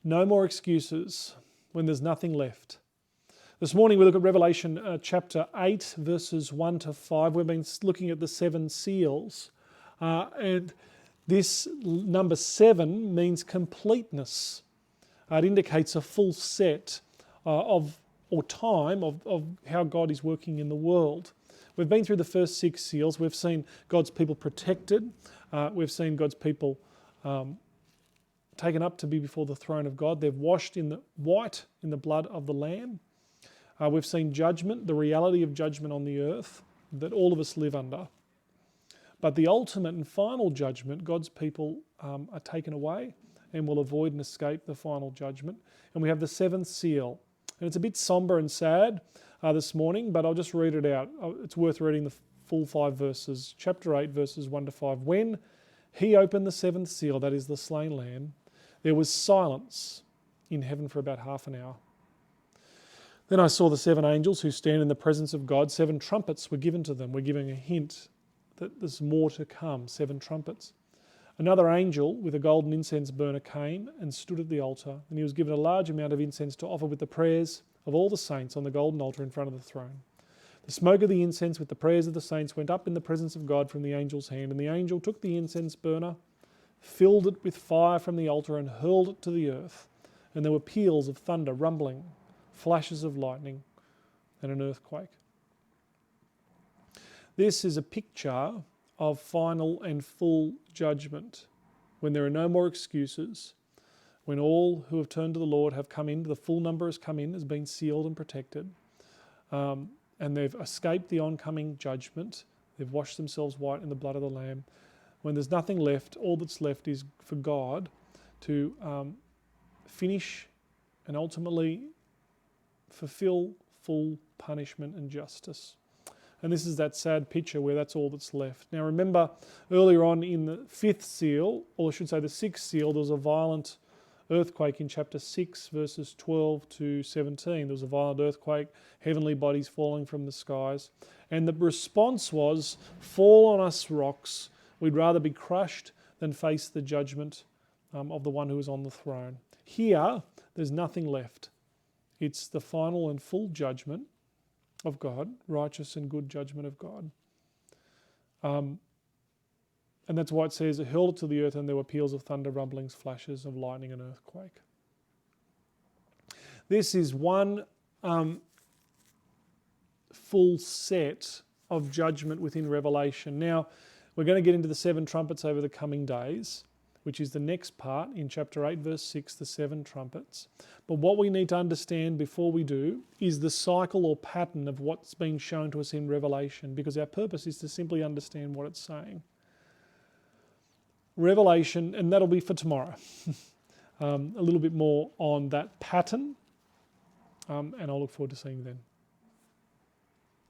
No more excuses when there's nothing left. This morning we look at Revelation chapter 8, verses 1 to 5. We've been looking at the seven seals. And this number 7 means completeness. It indicates a full set time of how God is working in the world. We've been through the first 6 seals. We've seen God's people protected. We've seen God's people taken up to be before the throne of God. They've washed in the white in the blood of the Lamb. We've seen judgment, the reality of judgment on the earth that all of us live under. But the ultimate and final judgment, God's people are taken away and will avoid and escape the final judgment. And we have the 7th seal. And it's a bit somber and sad this morning, but I'll just read it out. It's worth reading the full 5 verses. Chapter 8, verses 1 to 5. When he opened the 7th seal, that is the slain lamb, there was silence in heaven for about half an hour. Then I saw the 7 angels who stand in the presence of God. 7 trumpets were given to them. We're giving a hint that there's more to come. 7 trumpets. Another angel with a golden incense burner came and stood at the altar, and he was given a large amount of incense to offer with the prayers of all the saints on the golden altar in front of the throne. The smoke of the incense with the prayers of the saints went up in the presence of God from the angel's hand, and the angel took the incense burner, filled it with fire from the altar, and hurled it to the earth. And there were peals of thunder, rumbling, flashes of lightning, and an earthquake. This is a picture of final and full judgment, when there are no more excuses, when all who have turned to the Lord have come in, the full number has come in, has been sealed and protected, and they've escaped the oncoming judgment. They've washed themselves white in the blood of the Lamb. When there's nothing left, all that's left is for God to finish and ultimately fulfill full punishment and justice. And this is that sad picture where that's all that's left. Now remember, earlier on in the 5th seal, or I should say the 6th seal, there was a violent earthquake in chapter 6, verses 12 to 17. There was a violent earthquake, heavenly bodies falling from the skies. And the response was, fall on us rocks. We'd rather be crushed than face the judgment of the one who is on the throne. Here, there's nothing left. It's the final and full judgment of God, righteous and good judgment of God. And that's why it says, it hurled it to the earth and there were peals of thunder, rumblings, flashes of lightning and earthquake. This is one full set of judgment within Revelation. Now, we're going to get into the 7 trumpets over the coming days, which is the next part in chapter 8, verse 6, the 7 trumpets. But what we need to understand before we do is the cycle or pattern of what's being shown to us in Revelation, because our purpose is to simply understand what it's saying. Revelation, and that'll be for tomorrow, a little bit more on that pattern, and I'll look forward to seeing you then.